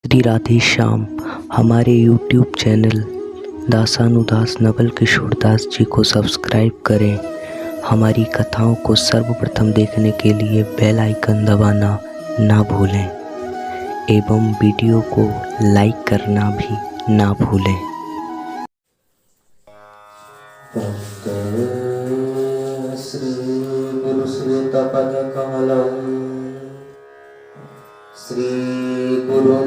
श्री राधे श्याम। हमारे YouTube channel दासानुदास Naval Kishore Das ji को subscribe करें। हमारी कथाओं को सर्वप्रथम देखने के लिए बेल आइकन दबाना ना भूलें एवं वीडियो को लाइक करना भी ना भूलें। श्री गुरु श्रुतपद कमलम् श्री गुरुं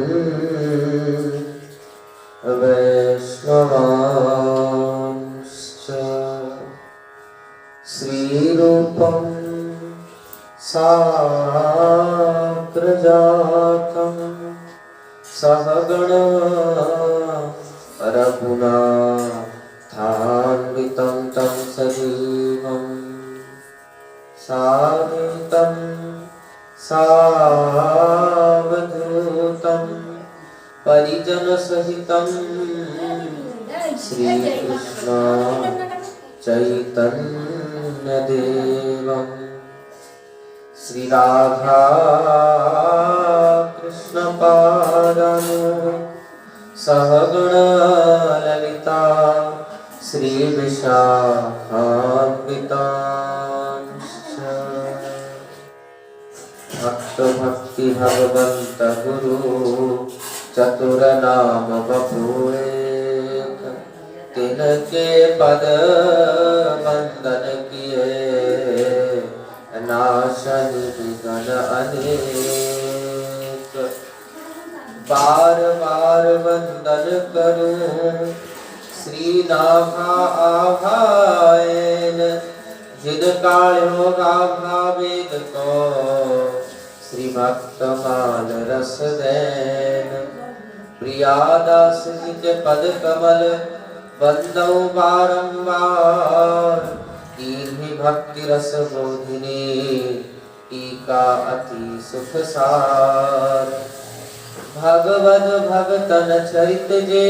वैष्णवांश्च श्रीरूपं साग्रजातं सहगण रघुनाथान्वितं तं सजीवं साद्वैतं सावधूतं परिजनसहितं श्रीकृष्ण चैतन्यदेवं श्रीराधा कृष्णपादानु सहगण ललिता श्रीविशाखान्वितांश्च भक्त भक्ति भगवंत गुरु चतुर नाम बपुएक तिनके पद वंदन किए नाशन विघ्न अनेक बार बार वंदन करूं श्री नाभा आभाएन जिन काळ्यो गाभा वेद को श्री भक्त माल रस देन प्रियादास जी के पद कमल वंदौ बारंबार कीन्ही भक्ति रस बोधिनी टीका अति सुख सार भगवद भगतन चरित जे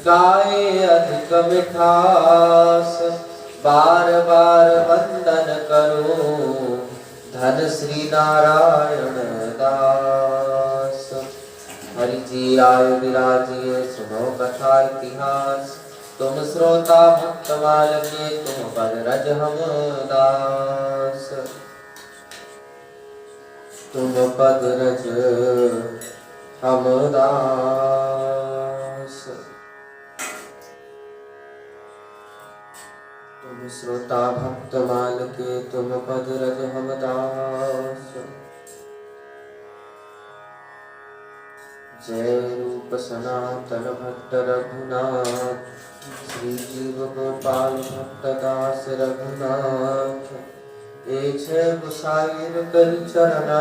गाए अधिक मिठास बार बार वंदन करूं धन श्री नारायण दास हरि जी आय विराजिए सुनो कथा इतिहास तुम श्रोता भक्त माल के तुम पद रज हम दास तुम पद रज हम दास तुम श्रोता भक्त माल के तुम पद रज हम दास जय रूप सनातन भट्ट रघुनाथ श्री जीव गोपाल भक्त दास रघुनाथ एक गुसाइर कर चरना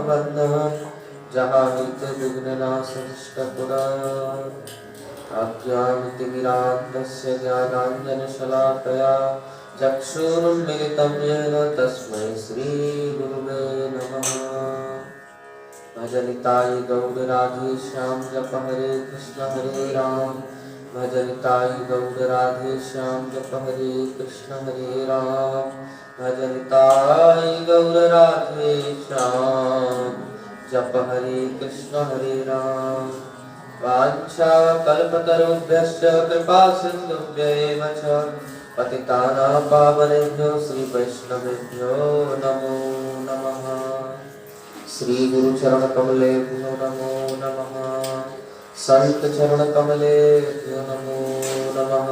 बंदन जहाँ हित विघ्न नाश हृष्ट पुराण अज्ञानतिमिरान्धस्य ज्ञानाञ्जनशलाकया चक्षुरुन्मिलितं येन तस्मै श्रीगुरुवे नमः। भजनिताय गौर राधे श्याम जप हरे कृष्ण हरे राम भजनिताय गौर राधे श्याम जप हरे कृष्ण हरे राम भजनिताय गौर राधे श्याम जप हरे कृष्ण हरे राम वाञ्छा कल्पतरुभ्यश्च कृपा सिन्धुभ्यैव च पतितानां पावनेभ्यो श्री वैष्णवेभ्यो नमो नमः। श्री गुरु चरण कमलेभ्यो नमो नमः। संत चरण कमलेभ्यो नमो नमः।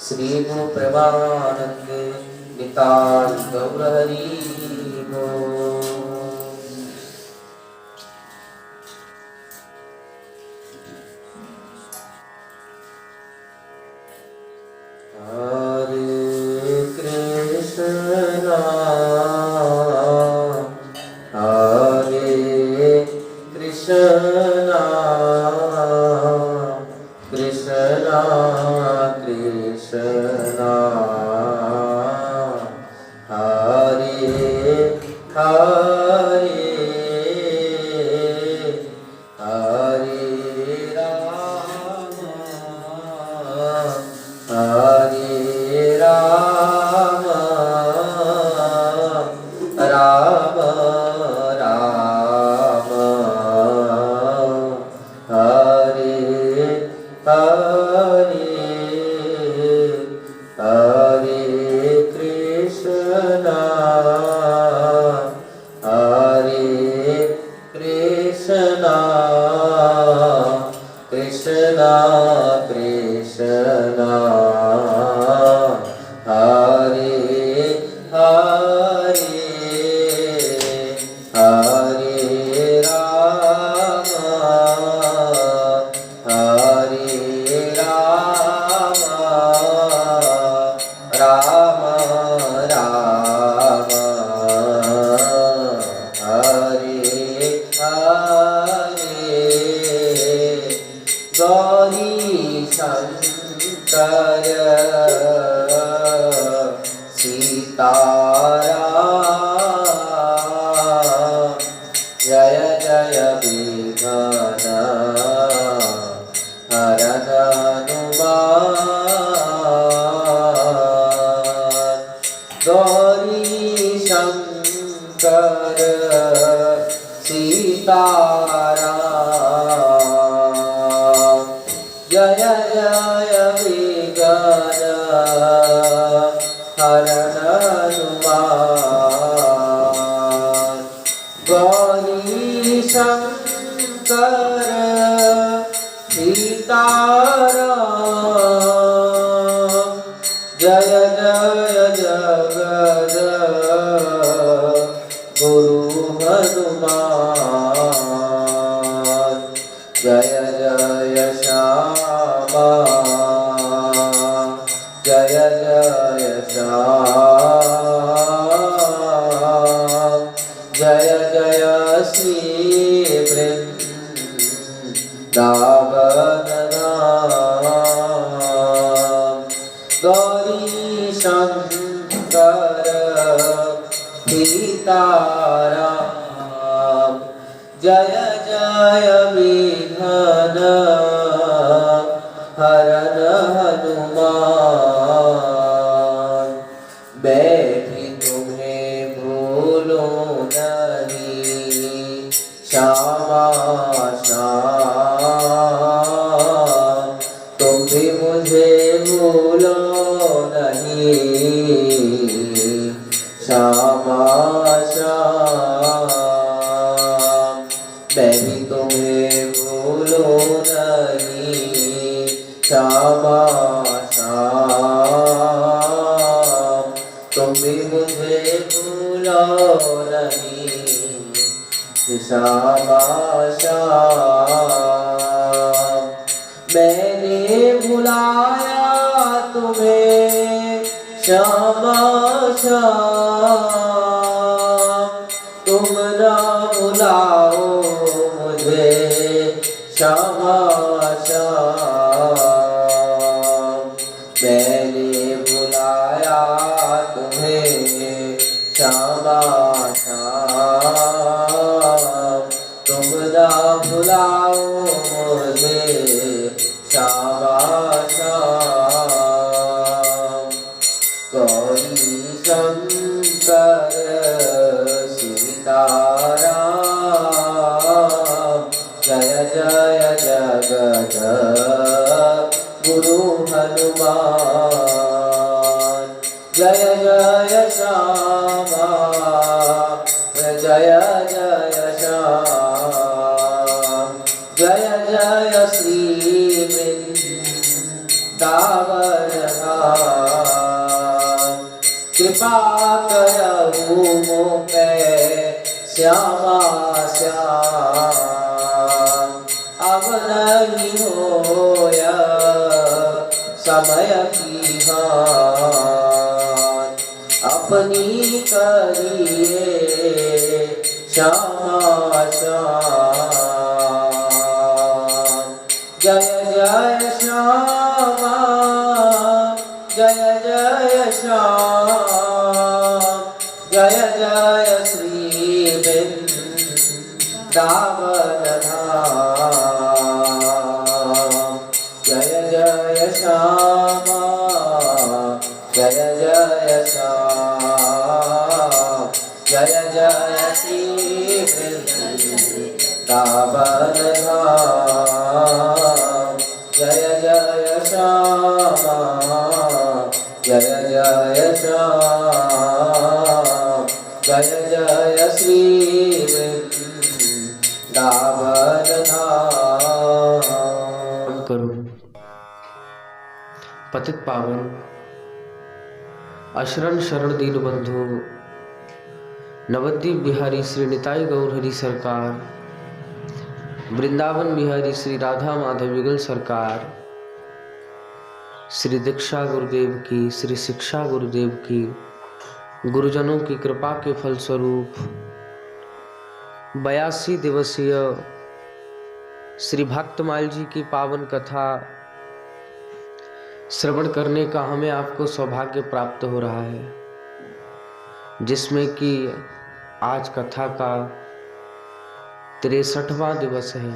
श्री गुरु प्रेमानंदे निताय गौर हरि बोल। हरे कृष्णा कृष्णा कृष्णा कृष्णा हरे हरे हरे राम हरे राम राम राम कृष्णा कृष्णा हरे हरे हरे राम राम राम हरे हरे गौरी शंकर सीताराम जय जय विघ्न हरन हनुमान गौरी शंकर सीताराम जय जय विघ्न हरन हनुमान गौरी शंकर सीताराम जय जय जगद गुरु हनुमान जय जय श्यामा जय जय श्याम जय जय श्री वृंदावन धाम गौरी शंकर सीताराम जय जय विघ्न हरन हनुमान बैठी तुम्हें भूलो नहीं श्यामा श्याम तुम भी मुझे भूलो नहीं श्यामा श्याम मैं भी तुम्हें भूलो नहीं श्यामा श्याम तुम भी मुझे भूलो नहीं श्यामा श्याम मैंने भुलाया तुम्हें श्यामा श्याम तुम ना भुलाओ मुझे श्यामा श्याम मैंने भुलाया तुम्हें श्यामा श्याम तुम ना भुलाओ मुझे श्यामा श्याम गौरी शंकर सीताराम जय जय जगद गुरु हनुमान जय जय श्यामा जय जय श्याम जय जय श्री वृंदावन धाम कृपा करहु मोपे श्यामा श्याम अब नहीं होया समय की हान अपनी करिए श्यामा श्याम जय जय श्यामा जय जय श्याम जय जय श्री वृंदावन धाम जय जय श्यामा जय जय श्याम जय जय श्री वृंदावन धाम जय जय श्यामा जय जय श्याम जय जय श्री वृंदावन पतित पावन अशरण शरण दीन बंधु नवद्वीप बिहारी श्री निताई गौर हरि सरकार, वृंदावन बिहारी श्री राधा माधव युगल सरकार, श्री दीक्षा गुरुदेव की, श्री शिक्षा गुरुदेव की, गुरुजनों की कृपा के फलस्वरूप 82 दिवसीय श्री भक्तमाल जी की पावन कथा श्रवण करने का हमें आपको सौभाग्य प्राप्त हो रहा है, जिसमें कि आज कथा का 63वां दिवस है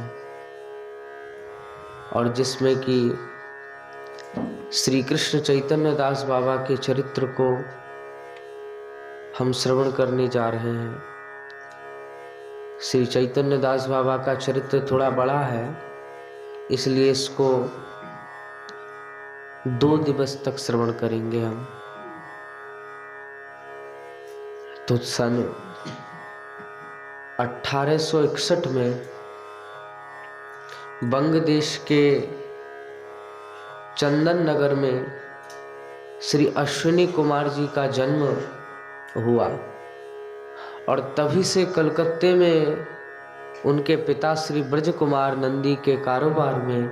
और जिसमें कि श्री कृष्ण चैतन्य दास बाबा के चरित्र को हम श्रवण करने जा रहे हैं। श्री चैतन्य दास बाबा का चरित्र थोड़ा बड़ा है, इसलिए इसको 2 दिवस तक श्रवण करेंगे हम। तो सन 1861 में बंग देश के चंदन नगर में श्री अश्विनी कुमार जी का जन्म हुआ और तभी से कलकत्ते में उनके पिता श्री ब्रज कुमार नंदी के कारोबार में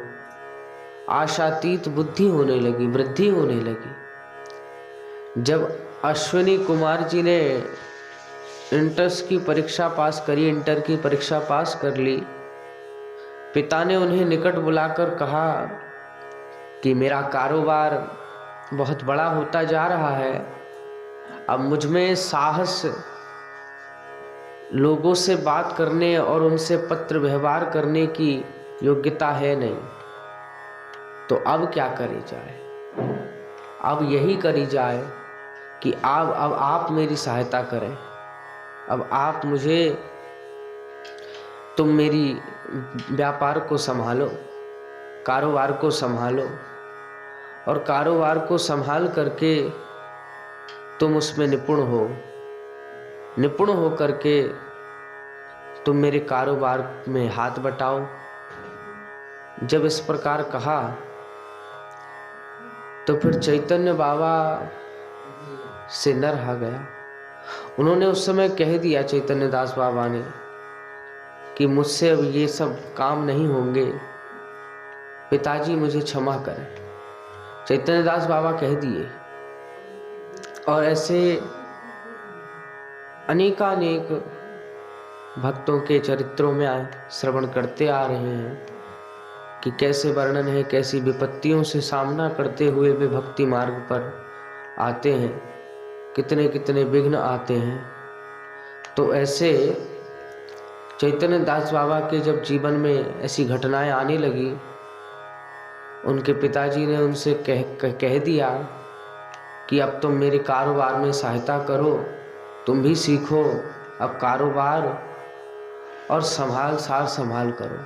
आशातीत बुद्धि होने लगी, वृद्धि होने लगी। जब अश्विनी कुमार जी ने इंटर की परीक्षा पास कर ली, पिता ने उन्हें निकट बुलाकर कहा कि मेरा कारोबार बहुत बड़ा होता जा रहा है, अब मुझ में साहस, लोगों से बात करने और उनसे पत्र व्यवहार करने की योग्यता है नहीं, तो अब क्या करी जाए? अब यही करी जाए कि अब आप मेरी सहायता करें। अब आप मुझे, तुम मेरी व्यापार को संभालो, कारोबार को संभालो और कारोबार को संभाल करके तुम उसमें निपुण हो करके तुम मेरे कारोबार में हाथ बटाओ। जब इस प्रकार कहा तो फिर चैतन्य बाबा से न रहा गया। उन्होंने उस समय कह दिया, चैतन्य दास बाबा ने, कि मुझसे अब ये सब काम नहीं होंगे, पिताजी मुझे क्षमा करें। चैतन्य दास बाबा कह दिए और ऐसे अनेकानेक भक्तों के चरित्रों में श्रवण करते आ रहे हैं कि कैसे वर्णन है, कैसी विपत्तियों से सामना करते हुए वे भक्ति मार्ग पर आते हैं, कितने कितने विघ्न आते हैं। तो ऐसे चैतन्य दास बाबा के जब जीवन में ऐसी घटनाएं आने लगी, उनके पिताजी ने उनसे कह दिया कि अब तुम मेरे कारोबार में सहायता करो, तुम भी सीखो अब कारोबार और संभाल करो।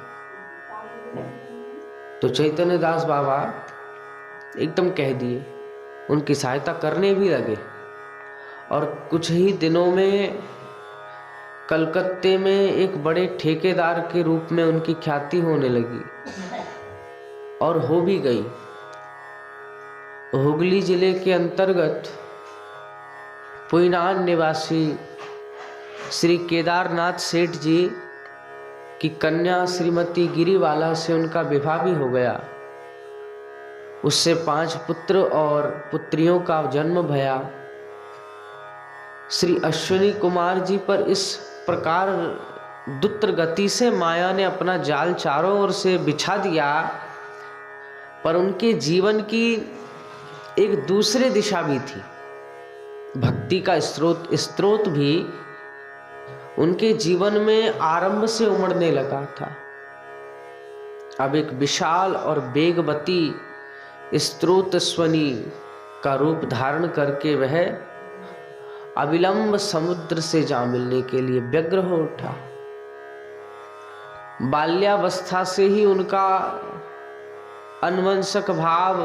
तो चैतन्य दास बाबा एकदम कह दिए, उनकी सहायता करने भी लगे और कुछ ही दिनों में कलकत्ते में एक बड़े ठेकेदार के रूप में उनकी ख्याति होने लगी और हो भी गई। हुगली जिले के अंतर्गत पुईनान निवासी श्री केदारनाथ सेठ जी की कन्या श्रीमती गिरीवाला से उनका विवाह भी हो गया। उससे 5 पुत्र और पुत्रियों का जन्म भया। श्री अश्विनी कुमार जी पर इस प्रकार दुत्र गति से माया ने अपना जाल चारों ओर से बिछा दिया, पर उनके जीवन की एक दूसरी दिशा भी थी। भक्ति का स्रोत भी उनके जीवन में आरंभ से उमड़ने लगा था। अब एक विशाल और वेगवती स्रोतस्वनी का रूप धारण करके वह अविलंब समुद्र से जा मिलने के लिए व्यग्र हो उठा। बाल्यावस्था से ही उनका अन्वंशक भाव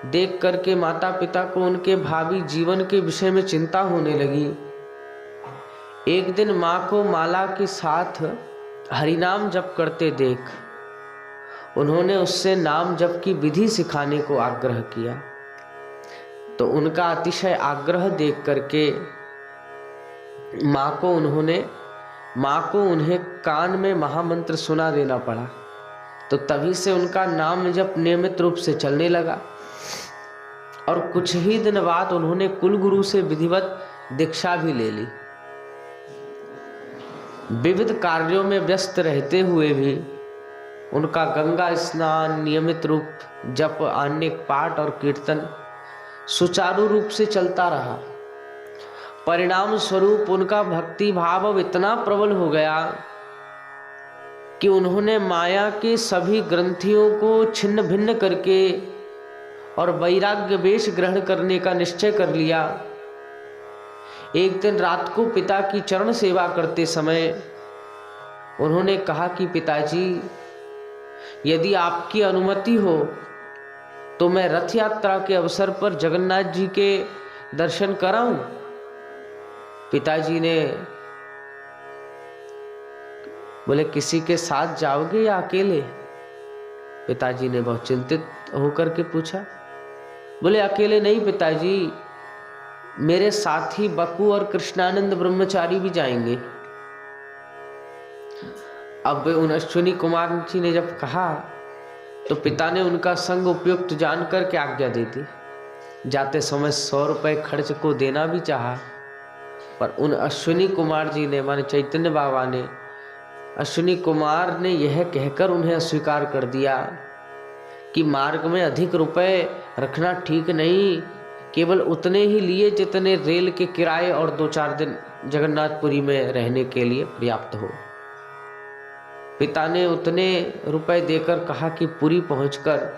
देख करके माता पिता को उनके भावी जीवन के विषय में चिंता होने लगी। एक दिन माँ को माला के साथ हरिनाम जप करते देख उन्होंने उससे नाम जप की विधि सिखाने को आग्रह किया। तो उनका अतिशय आग्रह देख करके माँ को उन्हें कान में महामंत्र सुना देना पड़ा। तो तभी से उनका नाम जप नियमित रूप से चलने लगा और कुछ ही दिन बाद उन्होंने कुलगुरु से विधिवत दीक्षा भी ले ली। विविध कार्यों में व्यस्त रहते हुए भी उनका गंगा स्नान, नियमित रूप जप, अनेक पाठ और कीर्तन सुचारू रूप से चलता रहा। परिणाम स्वरूप उनका भक्ति भाव अब इतना प्रबल हो गया कि उन्होंने माया के सभी ग्रंथियों को छिन्न भिन्न करके और वैराग्य वेश ग्रहण करने का निश्चय कर लिया। एक दिन रात को पिता की चरण सेवा करते समय उन्होंने कहा कि पिताजी, यदि आपकी अनुमति हो तो मैं रथ यात्रा के अवसर पर जगन्नाथ जी के दर्शन कराऊं। पिताजी ने बोले, किसी के साथ जाओगे या अकेले? पिताजी ने बहुत चिंतित होकर के पूछा। बोले, अकेले नहीं पिताजी, मेरे साथी बकू और कृष्णानंद ब्रह्मचारी भी जाएंगे। अब उन अश्विनी कुमार जी ने जब कहा तो पिता ने उनका संग उपयुक्त जानकर के आज्ञा दे दी। जाते समय 100 रुपए खर्च को देना भी चाहा, पर उन अश्विनी कुमार जी ने, माने चैतन्य बाबा ने, अश्विनी कुमार ने यह कहकर उन्हें अस्वीकार कर दिया कि मार्ग में अधिक रुपए रखना ठीक नहीं, केवल उतने ही लिए जितने रेल के किराए और 2-4 दिन जगन्नाथपुरी में रहने के लिए पर्याप्त हो। पिता ने उतने रुपए देकर कहा कि पुरी पहुंचकर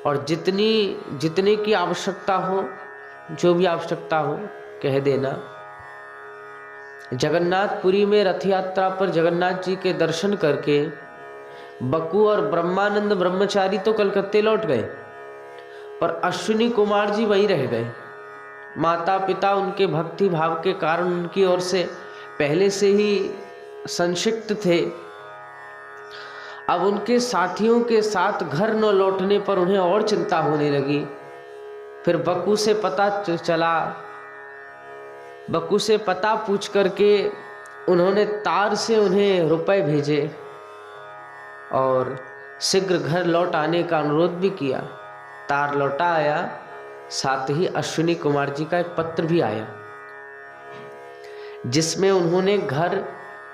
और जितने की आवश्यकता हो, जो भी आवश्यकता हो कह देना। जगन्नाथपुरी में रथ यात्रा पर जगन्नाथ जी के दर्शन करके बकू और ब्रह्मानंद ब्रह्मचारी तो कलकत्ते लौट गए, पर अश्विनी कुमार जी वहीं रह गए। माता पिता उनके भक्ति भाव के कारण उनकी ओर से पहले से ही संक्षिप्त थे। अब उनके साथियों के साथ घर न लौटने पर उन्हें और चिंता होने लगी। फिर बकू से पता पूछ करके उन्होंने तार से उन्हें रुपए भेजे और शीघ्र घर लौट आने का अनुरोध भी किया। तार लौटा आया, साथ ही अश्विनी कुमार जी का एक पत्र भी आया जिसमें उन्होंने घर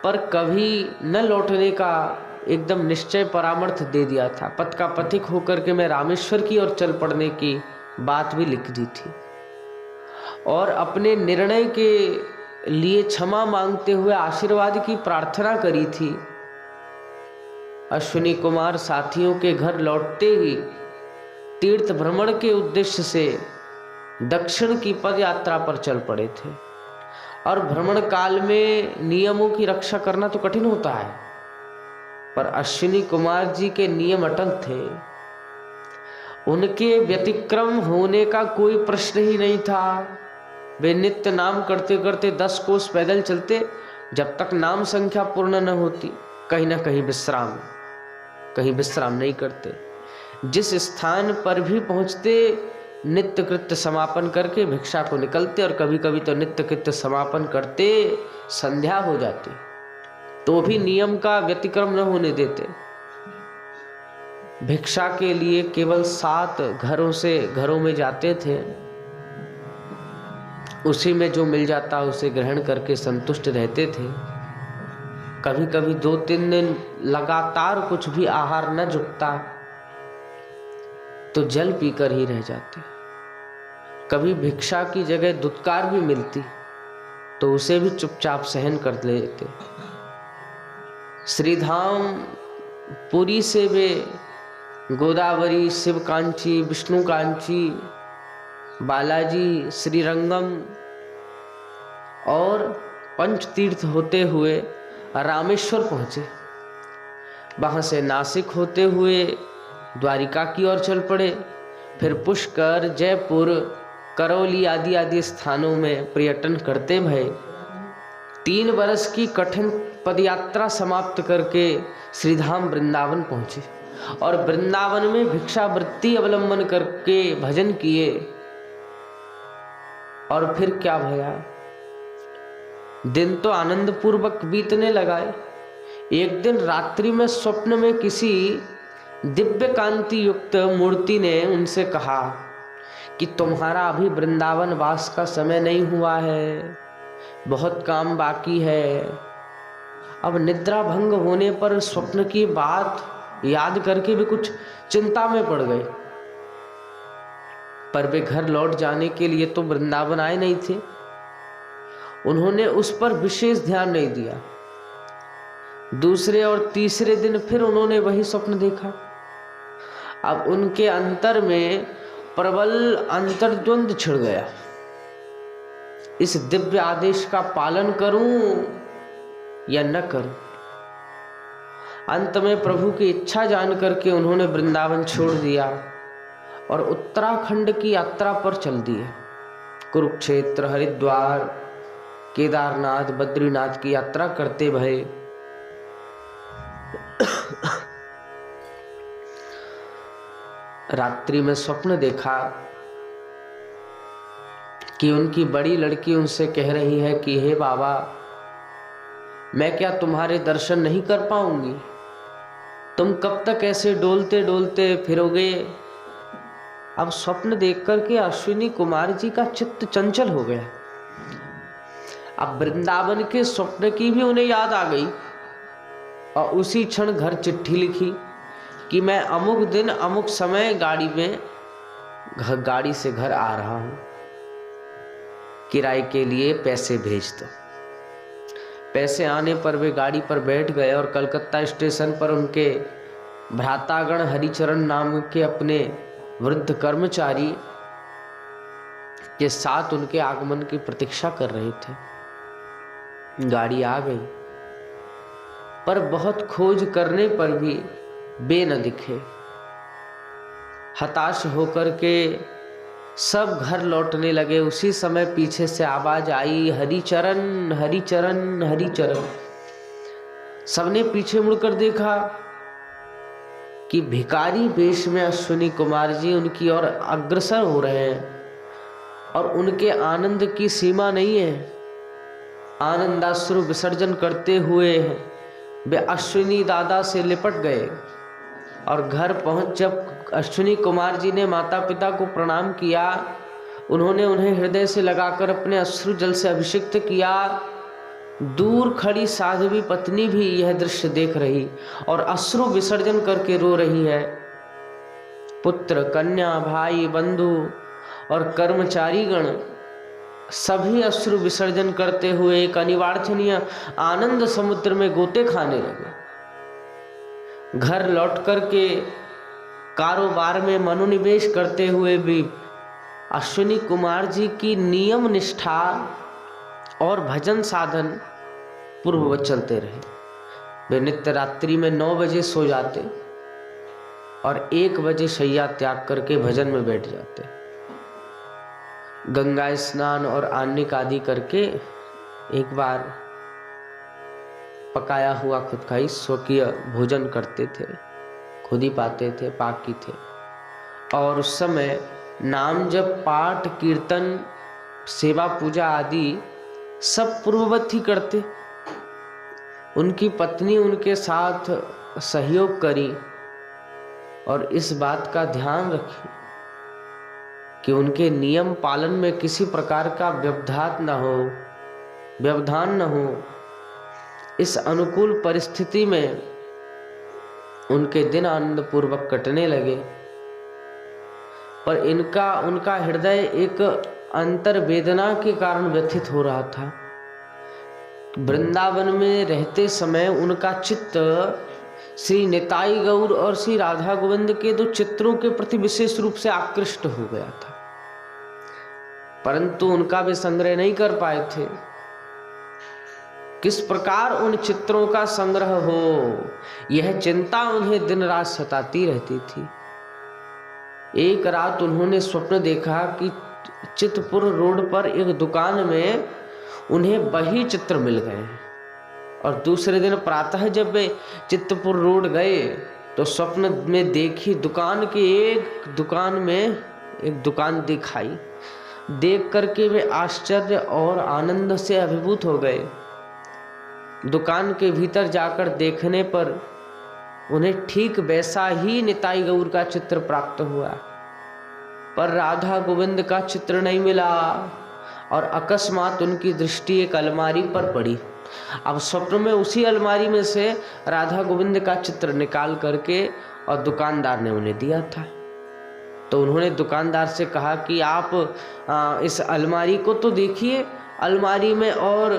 पर कभी न लौटने का एकदम निश्चय परामर्श दे दिया था। पथ का पथिक होकर के मैं रामेश्वर की ओर चल पड़ने की बात भी लिख दी थी और अपने निर्णय के लिए क्षमा मांगते हुए आशीर्वाद की प्रार्थना करी थी। अश्विनी कुमार साथियों के घर लौटते ही तीर्थ भ्रमण के उद्देश्य से दक्षिण की पद यात्रा पर चल पड़े थे। और भ्रमण काल में नियमों की रक्षा करना तो कठिन होता है, पर अश्विनी कुमार जी के नियम अटल थे। उनके व्यतिक्रम होने का कोई प्रश्न ही नहीं था। वे नित्य नाम करते करते 10 कोस पैदल चलते, जब तक नाम संख्या पूर्ण न होती कहीं ना कहीं विश्राम नहीं करते। जिस स्थान पर भी पहुंचते नित्य कृत्य समापन करके भिक्षा को निकलते, और कभी कभी तो नित्य कृत्य समापन करते संध्या हो जाती, तो भी नियम का व्यतिक्रम न होने देते। भिक्षा के लिए केवल 7 घरों में जाते थे, उसी में जो मिल जाता उसे ग्रहण करके संतुष्ट रहते थे। कभी कभी 2-3 दिन लगातार कुछ भी आहार न जुटता तो जल पीकर ही रह जाते। कभी भिक्षा की जगह दुत्कार भी मिलती तो उसे भी चुपचाप सहन कर लेते। श्रीधाम पुरी से वे गोदावरी, शिवकांची, विष्णुकांची, बालाजी, श्रीरंगम और पंचतीर्थ होते हुए रामेश्वर पहुंचे। वहां से नासिक होते हुए द्वारिका की ओर चल पड़े। फिर पुष्कर, जयपुर, करौली आदि स्थानों में पर्यटन करते भये 3 वर्ष की कठिन पदयात्रा समाप्त करके श्रीधाम वृंदावन पहुंचे। और वृंदावन में भिक्षावृत्ति अवलंबन करके भजन किए। और फिर क्या भया, दिन तो आनंद पूर्वक बीतने लगाए। एक दिन रात्रि में स्वप्न में किसी दिव्य कांति युक्त मूर्ति ने उनसे कहा कि तुम्हारा अभी वृंदावन वास का समय नहीं हुआ है, बहुत काम बाकी है। अब निद्रा भंग होने पर स्वप्न की बात याद करके भी कुछ चिंता में पड़ गए, पर वे घर लौट जाने के लिए तो वृंदावन आए नहीं थे। उन्होंने उस पर विशेष ध्यान नहीं दिया। दूसरे और तीसरे दिन फिर उन्होंने वही स्वप्न देखा। अब उनके अंतर में प्रबल अंतर्द्वंद छिड़ गया, इस दिव्य आदेश का पालन करूं या न करूं। अंत में प्रभु की इच्छा जान करके उन्होंने वृंदावन छोड़ दिया और उत्तराखंड की यात्रा पर चल दिए। कुरुक्षेत्र, हरिद्वार, केदारनाथ, बद्रीनाथ की यात्रा करते भये। रात्रि में स्वप्न देखा कि उनकी बड़ी लड़की उनसे कह रही है कि हे बाबा, मैं क्या तुम्हारे दर्शन नहीं कर पाऊंगी? तुम कब तक ऐसे डोलते डोलते फिरोगे? अब स्वप्न देख करके अश्विनी कुमार जी का चित्त चंचल हो गया। अब वृंदावन के स्वप्न की भी उन्हें याद आ गई और उसी क्षण घर चिट्ठी लिखी कि मैं अमुक दिन अमुक समय गाड़ी से घर आ रहा हूं, किराए के लिए पैसे भेज दो। पैसे आने पर वे गाड़ी पर बैठ गए और कलकत्ता स्टेशन पर उनके भ्रातागण हरिचरण नाम के अपने वृद्ध कर्मचारी के साथ उनके आगमन की प्रतीक्षा कर रहे थे। गाड़ी आ गई, पर बहुत खोज करने पर भी बे न दिखे। हताश होकर के सब घर लौटने लगे। उसी समय पीछे से आवाज आई, हरिचरण हरिचरण हरिचरण। सबने पीछे मुड़कर देखा कि भिखारी वेश में अश्विनी कुमार जी उनकी ओर अग्रसर हो रहे हैं और उनके आनंद की सीमा नहीं है। आनंदाश्रु विसर्जन करते हुए वे अश्विनी दादा से लिपट गए और घर पहुंच जब अश्विनी कुमार जी ने माता पिता को प्रणाम किया, उन्होंने उन्हें हृदय से लगाकर अपने अश्रु जल से अभिषिक्त किया। दूर खड़ी साध्वी पत्नी भी यह दृश्य देख रही और अश्रु विसर्जन करके रो रही है। पुत्र, कन्या, भाई, बंधु और कर्मचारीगण सभी अश्रु विसर्जन करते हुए एक अनिवार्यनीय आनंद समुद्र में गोते खाने लगे। घर लौट करके कारोबार में मनोनिवेश करते हुए भी अश्विनी कुमार जी की नियम निष्ठा और भजन साधन पूर्ववत चलते रहे। वे नित्य रात्रि में 9 बजे सो जाते और 1 बजे शैया त्याग करके भजन में बैठ जाते। गंगा स्नान और आन्निक आदि करके एक बार पकाया हुआ खुद का ही स्वकीय भोजन करते थे, खुद ही पाते थे, पाकी थे। और उस समय नाम जप, पाठ, कीर्तन, सेवा पूजा आदि सब पूर्ववत ही करते। उनकी पत्नी उनके साथ सहयोग करी और इस बात का ध्यान रखी कि उनके नियम पालन में किसी प्रकार का व्यवधान न हो। इस अनुकूल परिस्थिति में उनके दिन आनंद पूर्वक कटने लगे, पर उनका हृदय एक अंतर वेदना के कारण व्यथित हो रहा था। वृंदावन में रहते समय उनका चित्त श्री निताई गौर और श्री राधा गोविंद के 2 चित्रों के प्रति विशेष रूप से आकृष्ट हो गया था, परंतु उनका वे संग्रह नहीं कर पाए थे। किस प्रकार उन चित्रों का संग्रह हो, यह चिंता उन्हें दिन रात सताती रहती थी। एक रात उन्होंने स्वप्न देखा कि चितपुर रोड पर एक दुकान में उन्हें वही चित्र मिल गए और दूसरे दिन प्रातः जब वे चितपुर रोड गए तो स्वप्न में देखी दुकान के एक दुकान में एक दुकान दिखाई। देख करके वे आश्चर्य और आनंद से अभिभूत हो गए। दुकान के भीतर जाकर देखने पर उन्हें ठीक वैसा ही निताई गौर का चित्र प्राप्त हुआ, पर राधा गोविंद का चित्र नहीं मिला और अकस्मात उनकी दृष्टि एक अलमारी पर पड़ी। अब स्वप्न में उसी अलमारी में से राधा गोविंद का चित्र निकाल करके और दुकानदार ने उन्हें दिया था। तो उन्होंने दुकानदार से कहा कि आप इस अलमारी को तो देखिए, अलमारी में और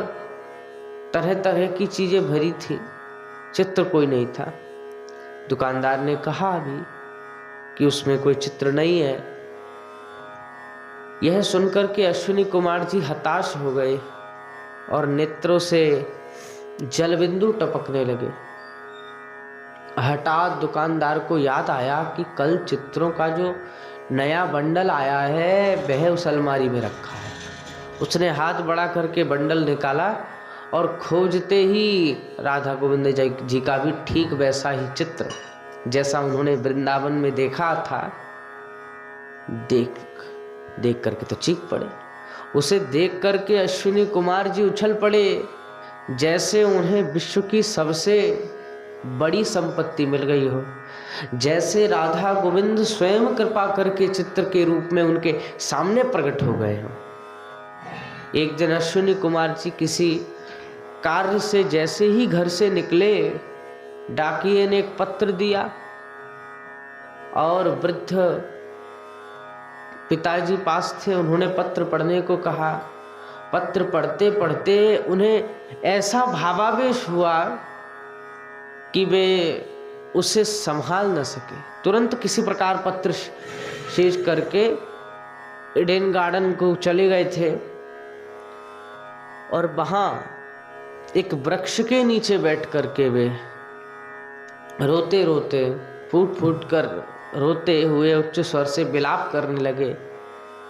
तरह तरह की चीजें भरी थी, चित्र कोई नहीं था। दुकानदार ने कहा भी कि उसमें कोई चित्र नहीं है। यह सुनकर के अश्विनी कुमार जी हताश हो गए और नेत्रों से जलबिंदु टपकने लगे। हठात दुकानदार को याद आया कि कल चित्रों का जो नया बंडल आया है वह उस अलमारी में रखा है। उसने हाथ बड़ा करके बंडल निकाला और खोजते ही राधा गोविंद जी का भी ठीक वैसा ही चित्र जैसा उन्होंने वृंदावन में देखा था, देख करके तो चीख पड़े। उसे देख करके अश्विनी कुमार जी उछल पड़े जैसे उन्हें विश्व की सबसे बड़ी संपत्ति मिल गई हो, जैसे राधा गोविंद स्वयं कृपा करके चित्र के रूप में उनके सामने प्रकट हो गए हो। एक दिन अश्विनी कुमार जी किसी कार्य से जैसे ही घर से निकले, डाकिये ने एक पत्र दिया और वृद्ध पिताजी पास थे। उन्होंने पत्र पढ़ने को कहा। पत्र पढ़ते पढ़ते उन्हें ऐसा भावावेश हुआ कि वे उसे संभाल न सके। तुरंत किसी प्रकार पत्र शेष करके ईडन गार्डन को चले गए थे और वहां एक वृक्ष के नीचे बैठ करके वे रोते रोते फूट फूट कर रोते हुए उच्च स्वर से विलाप करने लगे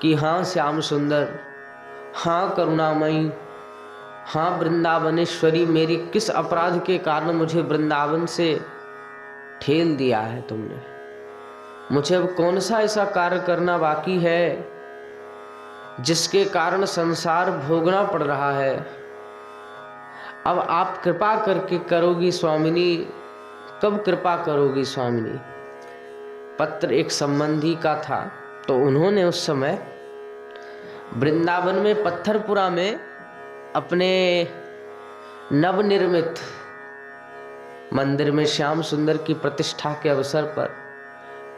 कि हाँ श्याम सुंदर, हाँ करुणामयी, हाँ वृंदावनेश्वरी, मेरी किस अपराध के कारण मुझे वृंदावन से ठेल दिया है तुमने। मुझे अब कौन सा ऐसा कार्य करना बाकी है जिसके कारण संसार भोगना पड़ रहा है। अब आप कृपा करके करोगी स्वामिनी, कब कृपा करोगी स्वामिनी। पत्र एक संबंधी का था, तो उन्होंने उस समय वृंदावन में पत्थरपुरा में अपने नवनिर्मित मंदिर में श्याम सुंदर की प्रतिष्ठा के अवसर पर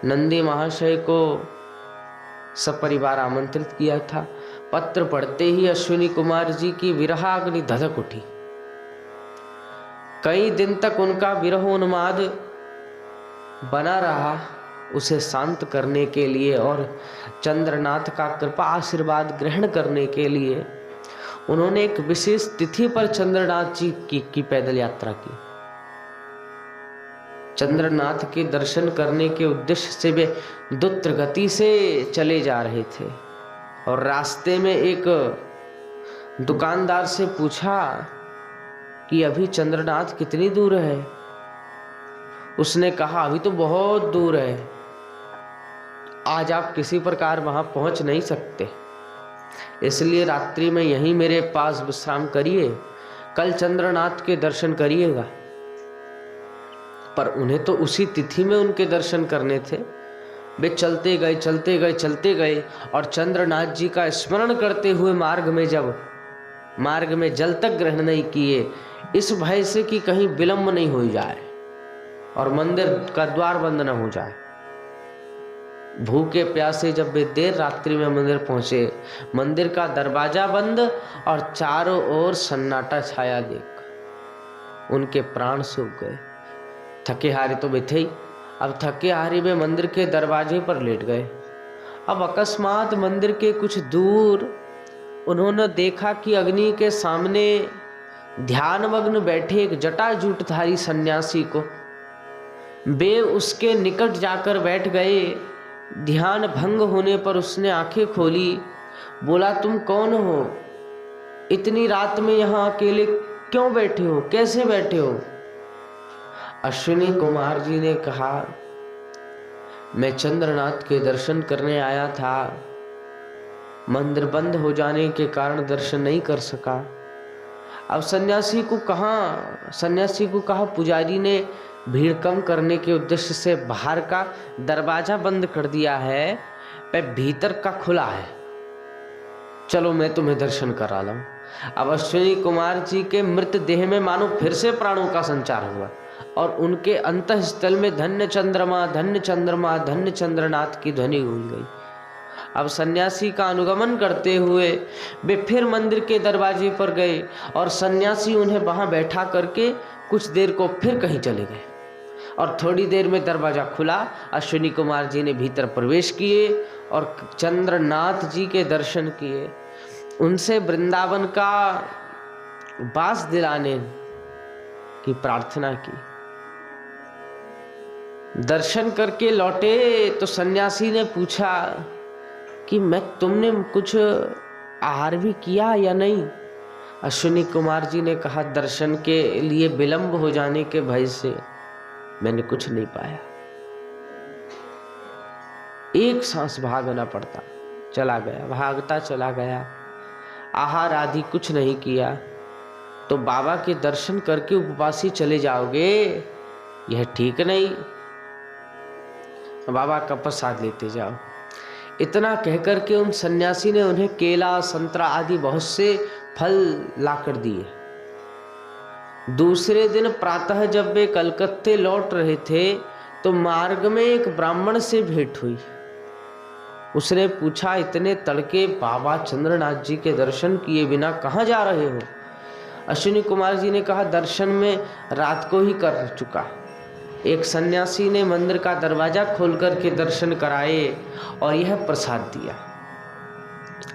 नंदी महाशय को सपरिवार आमंत्रित किया था। पत्र पढ़ते ही अश्विनी कुमार जी की विरहाग्नि धधक उठी। कई दिन तक उनका विरहोन्माद बना रहा। उसे शांत करने के लिए और चंद्रनाथ का कृपा आशीर्वाद ग्रहण करने के लिए उन्होंने एक विशेष तिथि पर चंद्रनाथ जी की पैदल यात्रा की। चंद्रनाथ के दर्शन करने के उद्देश्य से वे द्रुत गति से चले जा रहे थे और रास्ते में एक दुकानदार से पूछा कि अभी चंद्रनाथ कितनी दूर है। उसने कहा अभी तो बहुत दूर है, आज आप किसी प्रकार वहां पहुंच नहीं सकते, इसलिए रात्रि में यहीं मेरे पास विश्राम करिए, कल चंद्रनाथ के दर्शन करिएगा। पर उन्हें तो उसी तिथि में उनके दर्शन करने थे। वे चलते गए चलते गए चलते गए और चंद्रनाथ जी का स्मरण करते हुए मार्ग में जल तक ग्रहण नहीं किए, इस भय से कि कहीं विलंब नहीं हो जाए और मंदिर का द्वार बंद न हो जाए। भूखे प्यासे जब वे देर रात्रि में मंदिर पहुंचे, मंदिर का दरवाजा बंद और चारों ओर सन्नाटा छाया देख उनके प्राण सूख गए। थके हारे तो वे थे ही, अब थके हारे वे मंदिर के दरवाजे पर लेट गए। अब अकस्मात मंदिर के कुछ दूर उन्होंने देखा कि अग्नि के सामने ध्यानमग्न बैठे एक जटाजूटधारी सन्यासी को। वे उसके निकट जाकर बैठ गए। ध्यान भंग होने पर उसने आंखें खोली, बोला तुम कौन हो, इतनी रात में यहाँ अकेले क्यों बैठे हो, कैसे बैठे हो। अश्विनी कुमार जी ने कहा, मैं चंद्रनाथ के दर्शन करने आया था, मंदिर बंद हो जाने के कारण दर्शन नहीं कर सका। अब सन्यासी को कहा पुजारी ने भीड़ कम करने के उद्देश्य से बाहर का दरवाजा बंद कर दिया है, पर भीतर का खुला है, चलो मैं तुम्हें दर्शन करा लाऊं। अब अश्विनी कुमार जी के मृत देह में मानो फिर से प्राणों का संचार हुआ और उनके अंतःस्थल में धन्य चंद्रमा धन्य चंद्रमा धन्य चंद्रनाथ की ध्वनि गूंज गई। अब सन्यासी का अनुगमन करते हुए वे फिर मंदिर के दरवाजे पर गए और सन्यासी उन्हें वहां बैठा करके कुछ देर को फिर कहीं चले गए और थोड़ी देर में दरवाजा खुला। अश्विनी कुमार जी ने भीतर प्रवेश किए और चंद्रनाथ जी के दर्शन किए, उनसे वृंदावन का वास दिलाने की प्रार्थना की। दर्शन करके लौटे तो सन्यासी ने पूछा कि तुमने कुछ आहार भी किया या नहीं? अश्विनी कुमार जी ने कहा, दर्शन के लिए विलंब हो जाने के भय से मैंने कुछ नहीं पाया, एक सांस भागना पड़ता चला गया, भागता चला गया, आहार आदि कुछ नहीं किया। तो बाबा के दर्शन करके उपवासी चले जाओगे, यह ठीक नहीं, बाबा का प्रसाद लेते जाओ। इतना कहकर के उन सन्यासी ने उन्हें केला संतरा आदि बहुत से फल लाकर दिए। दूसरे दिन प्रातः जब वे कलकत्ते लौट रहे थे तो मार्ग में एक ब्राह्मण से भेंट हुई। उसने पूछा, इतने तड़के बाबा चंद्रनाथ जी के दर्शन किए बिना कहाँ जा रहे हो? अश्विनी कुमार जी ने कहा, दर्शन में रात को ही कर चुका। एक सन्यासी ने मंदिर का दरवाजा खोलकर के दर्शन कराए और यह प्रसाद दिया।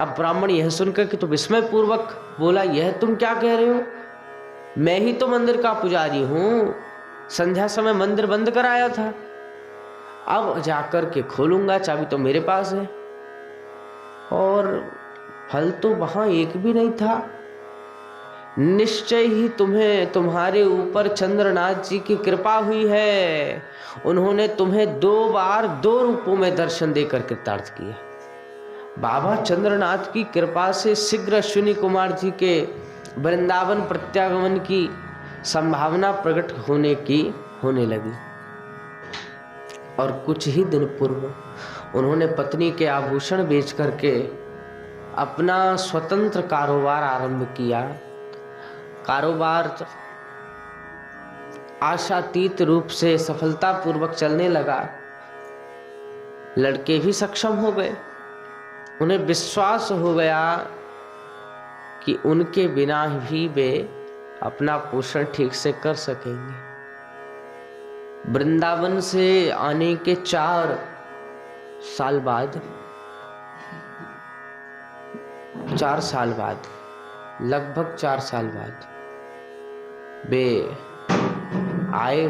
अब ब्राह्मण यह सुनकर कि तो विस्मय पूर्वक बोला, यह तुम क्या कह रहे हो? मैं ही तो मंदिर का पुजारी हूँ, संध्या समय मंदिर बंद कराया था, अब जाकर के खोलूंगा, चाबी तो मेरे पास है और फल तो वहां एक भी नहीं था। निश्चय ही तुम्हारे ऊपर चंद्रनाथ जी की कृपा हुई है, उन्होंने तुम्हें 2 बार 2 रूपों में दर्शन देकर कृतार्थ किया। बाबा चंद्रनाथ की कृपा से शीघ्र अश्विनी कुमार जी के वृंदावन प्रत्यागमन की संभावना प्रकट होने लगी और कुछ ही दिन पूर्व उन्होंने पत्नी के आभूषण बेच करके अपना स्वतंत्र कारोबार आरंभ किया। कारोबार आशातीत रूप से सफलतापूर्वक चलने लगा। लड़के भी सक्षम हो गए, उन्हें विश्वास हो गया कि उनके बिना भी वे अपना पोषण ठीक से कर सकेंगे। वृंदावन से आने के 4 साल बाद लगभग 4 साल बाद वे आए।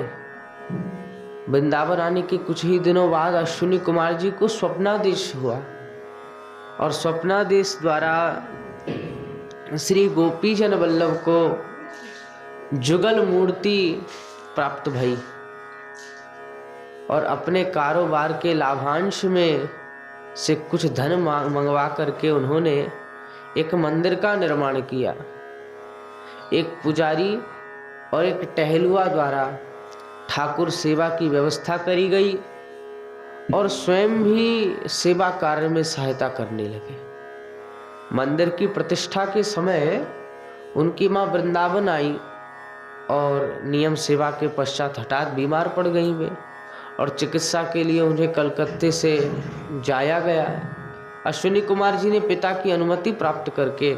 वृंदावन आने के कुछ ही दिनों बाद अश्विनी कुमार जी को स्वप्नादेश हुआ और स्वप्नादेश द्वारा श्री गोपीजन वल्लभ को जुगल मूर्ति प्राप्त भई और अपने कारोबार के लाभांश में से कुछ धन मंगवा करके उन्होंने एक मंदिर का निर्माण किया। एक पुजारी और एक टहलुआ द्वारा ठाकुर सेवा की व्यवस्था करी गई और स्वयं भी सेवा कार्य में सहायता करने लगे। मंदिर की प्रतिष्ठा के समय उनकी मां वृंदावन आई और नियम सेवा के पश्चात हठात बीमार पड़ गई वे और चिकित्सा के लिए उन्हें कलकत्ते से जाया गया। अश्विनी कुमार जी ने पिता की अनुमति प्राप्त करके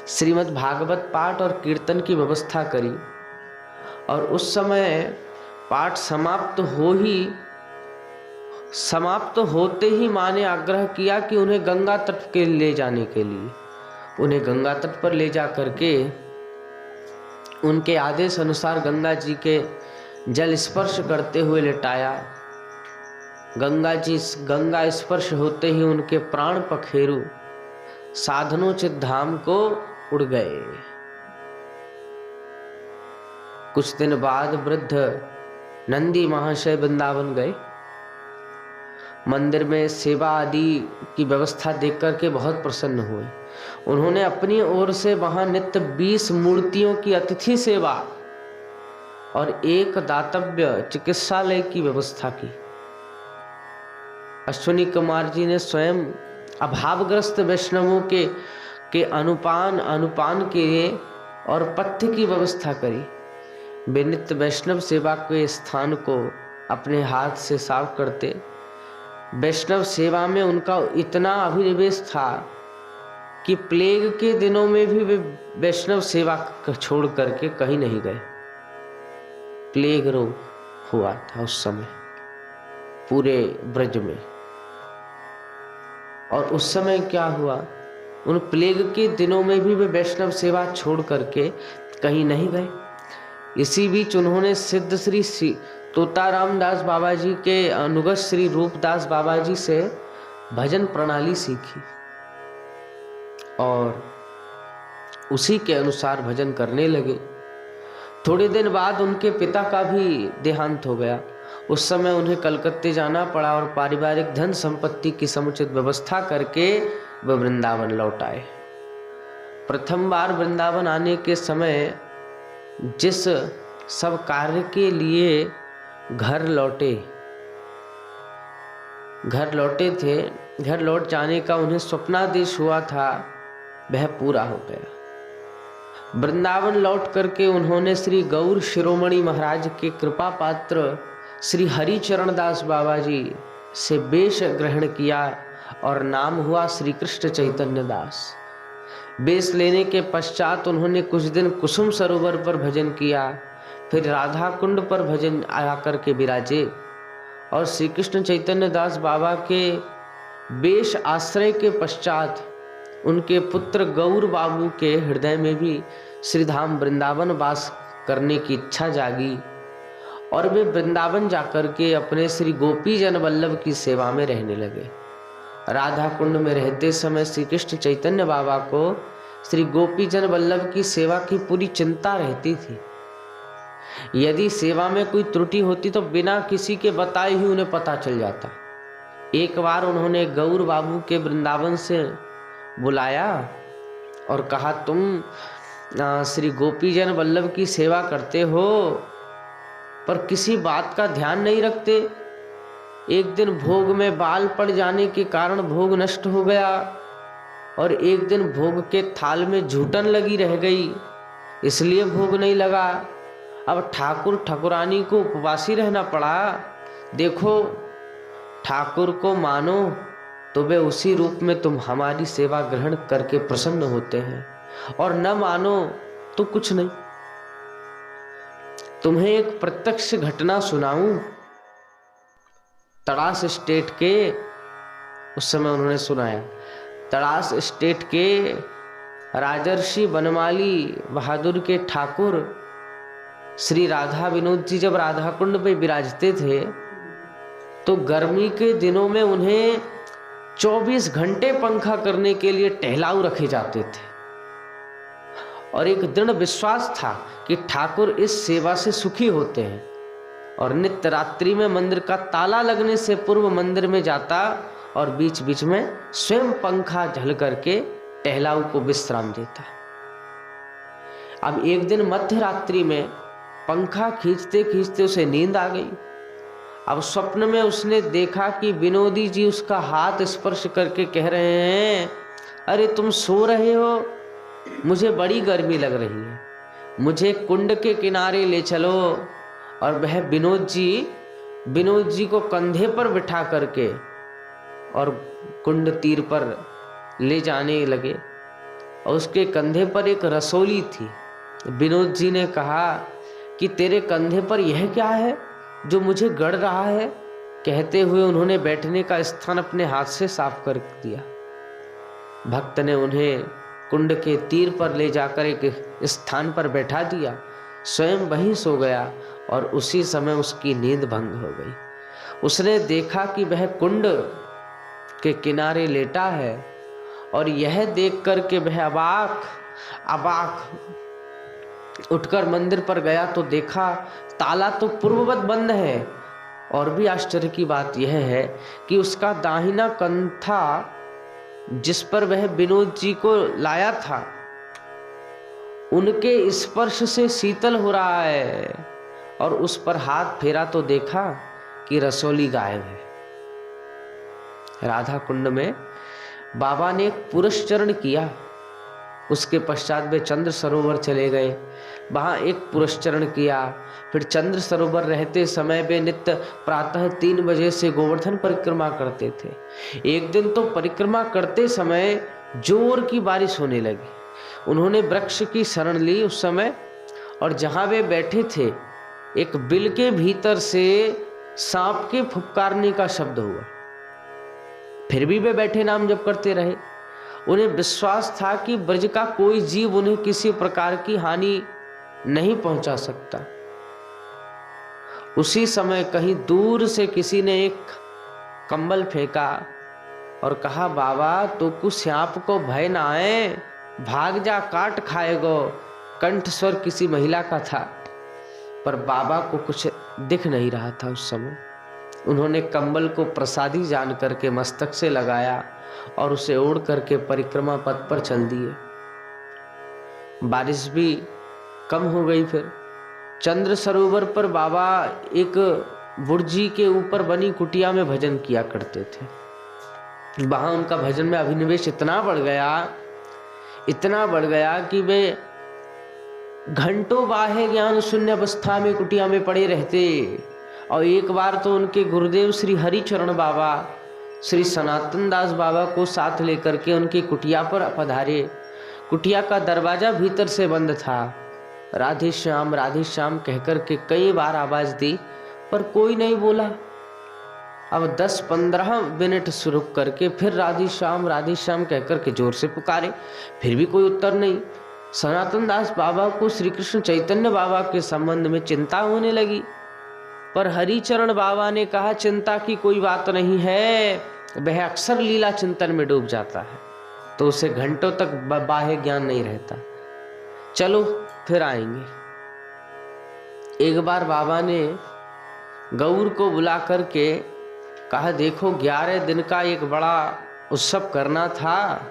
श्रीमद् भागवत पाठ और कीर्तन की व्यवस्था करी और उस समय पाठ समाप्त होते ही मां ने आग्रह किया कि उन्हें गंगा तट के ले जाने के लिए उन्हें गंगा तट पर ले जा करके उनके आदेश अनुसार गंगा जी के जल स्पर्श करते हुए लिटाया। गंगा स्पर्श होते ही उनके प्राण पखेरु साधनोचित धाम को उड़ गए। कुछ दिन बाद वृद्ध नंदी महाशय वृंदावन गए। मंदिर में सेवा आदि की व्यवस्था देख करके बहुत प्रसन्न हुए। उन्होंने अपनी ओर से वहां नित्य 20 मूर्तियों की अतिथि सेवा और एक दातव्य चिकित्सालय की व्यवस्था की। अश्विनी कुमार जी ने स्वयं अभावग्रस्त वैष्णवों के अनुपान के और पथ्य की व्यवस्था करी। वे नित्य वैष्णव सेवा के स्थान को अपने हाथ से साफ करते। वैष्णव सेवा में उनका इतना अभिनिवेश था कि प्लेग के दिनों में भी वे वैष्णव सेवा छोड़ करके कहीं नहीं गए। प्लेग रोग हुआ था उस समय पूरे ब्रज में, और उस समय क्या हुआ, उन प्लेग के दिनों में भी वे वैष्णव सेवा छोड़ करके कहीं नहीं गए। इसी बीच उन्होंने सिद्ध श्री तोताराम दास बाबा जी के अनुगत श्री रूपदास बाबा जी से भजन प्रणाली सीखी और उसी के अनुसार भजन करने लगे। थोड़े दिन बाद उनके पिता का भी देहांत हो गया। उस समय उन्हें कलकत्ते जाना पड़ा और पारिवारिक धन संपत्ति की समुचित व्यवस्था करके वे वृंदावन लौट आए। प्रथम बार वृंदावन आने के समय जिस सब कार्य के लिए घर लौटे थे, घर लौट जाने का उन्हें स्वप्नादेश हुआ था, वह पूरा हो गया। वृंदावन लौट करके उन्होंने श्री गौर शिरोमणि महाराज के कृपा पात्र श्री हरिचरण दास बाबा जी से वेश ग्रहण किया और नाम हुआ श्री कृष्ण चैतन्य दास। वेश लेने के पश्चात उन्होंने कुछ दिन कुसुम सरोवर पर भजन किया, फिर राधा कुंड पर भजन आकर के विराजे और श्री कृष्ण चैतन्य दास बाबा के वेश आश्रय के पश्चात उनके पुत्र गौर बाबू के हृदय में भी श्रीधाम वृंदावन वास करने की इच्छा जागी और वे वृंदावन जाकर के अपने श्री गोपी जन वल्लभ की सेवा में रहने लगे। राधा कुंड में रहते समय श्री कृष्ण चैतन्य बाबा को श्री गोपी जन वल्लभ की सेवा की पूरी चिंता रहती थी। यदि सेवा में कोई त्रुटि होती तो बिना किसी के बताए ही उन्हें पता चल जाता। एक बार उन्होंने गौर बाबू के वृंदावन से बुलाया और कहा, तुम श्री गोपी जन वल्लभ की सेवा करते हो पर किसी बात का ध्यान नहीं रखते। एक दिन भोग में बाल पड़ जाने के कारण भोग नष्ट हो गया और एक दिन भोग के थाल में झूठन लगी रह गई, इसलिए भोग नहीं लगा। अब ठाकुर ठाकुरानी को उपवासी रहना पड़ा। देखो, ठाकुर को मानो तो वे उसी रूप में तुम हमारी सेवा ग्रहण करके प्रसन्न होते हैं, और न मानो तो कुछ नहीं। तुम्हें एक प्रत्यक्ष घटना सुनाऊं। तड़ास स्टेट के, उस समय उन्होंने सुनाया, तड़ास स्टेट के राजर्षि बनमाली बहादुर के ठाकुर श्री राधा विनोद जी जब राधा कुंड पे विराजते थे तो गर्मी के दिनों में उन्हें 24 घंटे पंखा करने के लिए टहलाऊ रखे जाते थे और एक दृढ़ विश्वास था कि ठाकुर इस सेवा से सुखी होते हैं, और नित्य रात्रि में मंदिर का ताला लगने से पूर्व मंदिर में जाता और बीच बीच में स्वयं पंखा झल करके टहलाऊ को विश्राम देता। अब एक दिन मध्य रात्रि में पंखा खींचते खींचते उसे नींद आ गई। अब स्वप्न में उसने देखा कि विनोदी जी उसका हाथ स्पर्श करके कह रहे हैं, अरे तुम सो रहे हो, मुझे बड़ी गर्मी लग रही है, मुझे कुंड के किनारे ले चलो। और वह विनोद जी को कंधे पर बिठा करके और कुंड तीर पर ले जाने लगे और उसके कंधे पर एक रसोली थी। विनोद जी ने कहा कि तेरे कंधे पर यह क्या है जो मुझे गड़ रहा है। कहते हुए उन्होंने बैठने का स्थान अपने हाथ से साफ कर दिया। भक्त ने उन्हें कुंड के तीर पर ले जाकर एक स्थान पर बैठा दिया, स्वयं वहीं सो गया और उसी समय उसकी नींद भंग हो गई। उसने देखा कि वह कुंड के किनारे लेटा है और यह देख कर के वह अबाक उठकर मंदिर पर गया तो देखा ताला तो पूर्ववत बंद है, और भी आश्चर्य की बात यह है कि उसका दाहिना कंधा जिस पर वह विनोद जी को लाया था उनके स्पर्श से शीतल हो रहा है, और उस पर हाथ फेरा तो देखा कि रसोली गायब है। राधा कुंड में बाबा ने एक पुरस्चरण किया, उसके पश्चात वे चंद्र सरोवर चले गए, वहां एक पुरस्चरण किया। फिर चंद्र सरोवर रहते समय वे नित्य प्रातः 3 बजे से गोवर्धन परिक्रमा करते थे। एक दिन तो परिक्रमा करते समय जोर की बारिश होने लगी। उन्होंने वृक्ष की शरण ली उस समय, और जहां वे बैठे थे एक बिल के भीतर से सांप के फुफकारने का शब्द हुआ। फिर भी वे बैठे नाम जप करते रहे। उन्हें विश्वास था कि ब्रज का कोई जीव उन्हें किसी प्रकार की हानि नहीं पहुंचा सकता। उसी समय कहीं दूर से किसी ने एक कंबल फेंका और कहा, बाबा तो कुछ सांप को भय ना आए, भाग जा काट खाएगो। कंठ स्वर किसी महिला का था, पर बाबा को कुछ दिख नहीं रहा था उस समय। उन्होंने कंबल को प्रसादी जान करके मस्तक से लगाया और उसे ओढ़ करके परिक्रमा पथ पर चल दिए। बारिश भी कम हो गई। फिर चंद्र सरोवर पर बाबा एक बुर्जी के ऊपर बनी कुटिया में भजन किया करते थे। वहां उनका भजन में अभिनिवेश इतना बढ़ गया कि वे घंटों बाह्य ज्ञान शून्य अवस्था में कुटिया में पड़े रहते। और एक बार तो उनके गुरुदेव श्री हरिचरण बाबा श्री सनातन दास बाबा को साथ लेकर के उनकी कुटिया पर पधारे। कुटिया का दरवाजा भीतर से बंद था। राधे श्याम कहकर के कई बार आवाज दी, पर कोई नहीं बोला। अब 10-15 मिनट रुक करके फिर राधे श्याम कहकर के जोर से पुकारे, फिर भी कोई उत्तर नहीं। सनातन दास बाबा को श्री कृष्ण चैतन्य बाबा के संबंध में चिंता होने लगी, पर हरिचरण बाबा ने कहा, चिंता की कोई बात नहीं है, वह अक्सर लीला चिंतन में डूब जाता है तो उसे घंटों तक बाह्य ज्ञान नहीं रहता, चलो फिर आएंगे। एक बार बाबा ने गौर को बुला करके कहा, देखो 11 दिन का एक बड़ा उत्सव करना था,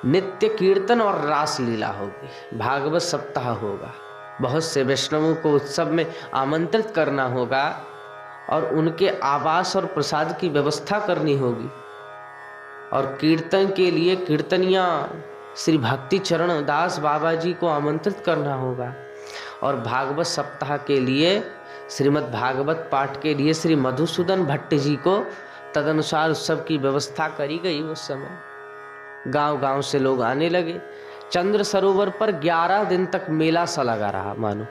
नित्य कीर्तन और रास लीला होगी, भागवत सप्ताह होगा, बहुत से वैष्णवों को उत्सव में आमंत्रित करना होगा और उनके आवास और प्रसाद की व्यवस्था करनी होगी। और कीर्तन के लिए कीर्तनिया श्री भक्ति चरण दास बाबा जी को आमंत्रित करना होगा, और भागवत सप्ताह के लिए श्रीमद् भागवत पाठ के लिए श्री मधुसूदन भट्ट जी को तदनुसार उत्सव की व्यवस्था करी गई। उस समय गांव-गांव से लोग आने लगे। चंद्र सरोवर पर 11 दिन तक मेला सा लगा रहा, मानो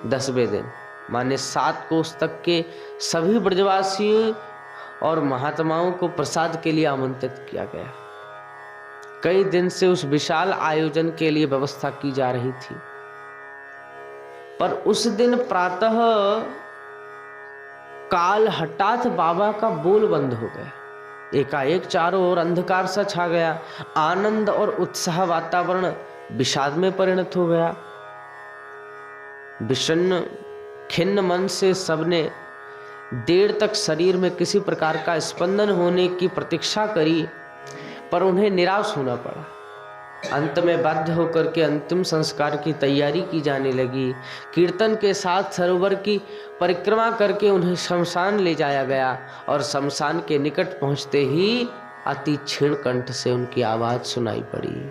10वें दिन माने 7 कोस तक के सभी ब्रजवासियों और महात्माओं को प्रसाद के लिए आमंत्रित किया गया। कई दिन से उस विशाल आयोजन के लिए व्यवस्था की जा रही थी, पर उस दिन प्रातः काल हठात बाबा का बोल बंद हो गया। एकाएक चारों ओर अंधकार सा छा गया। आनंद और उत्साह वातावरण विषाद में परिणत हो गया। विषण्ण खिन्न मन से सबने देर तक शरीर में किसी प्रकार का स्पंदन होने की प्रतीक्षा करी, पर उन्हें निराश होना पड़ा। अंत में बाध्य होकर के अंतिम संस्कार की तैयारी की जाने लगी। कीर्तन के साथ सरोवर की परिक्रमा करके उन्हें शमशान ले जाया गया, और शमशान के निकट पहुंचते ही अति क्षीण कंठ से उनकी आवाज सुनाई पड़ी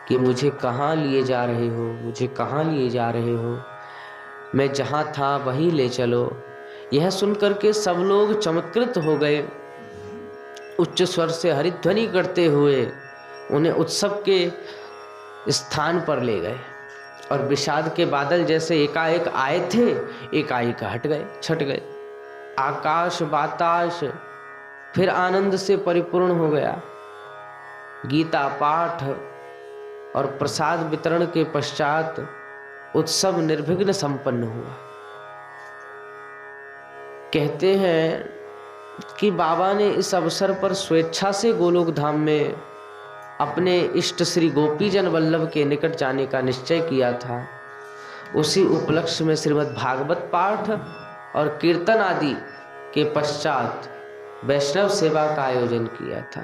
कि मुझे कहाँ लिए जा रहे हो, मुझे कहाँ लिए जा रहे हो, मैं जहाँ था वहीं ले चलो। यह सुनकर के सब लोग चमत्कृत हो गए। उच्च स्वर से हरिध्वनि करते हुए उन्हें उत्सव के स्थान पर ले गए, और विषाद के बादल जैसे एकाएक आए थे एकाएक हट गए, छट गए। आकाश बाताश फिर आनंद से परिपूर्ण हो गया। गीता पाठ और प्रसाद वितरण के पश्चात उत्सव निर्विघ्न संपन्न हुआ। कहते हैं कि बाबा ने इस अवसर पर स्वेच्छा से गोलोक धाम में अपने इष्ट श्री गोपीजन वल्लभ के निकट जाने का निश्चय किया था। उसी उपलक्ष्य में श्रीमद् भागवत पाठ और कीर्तन आदि के पश्चात वैष्णव सेवा का आयोजन किया था।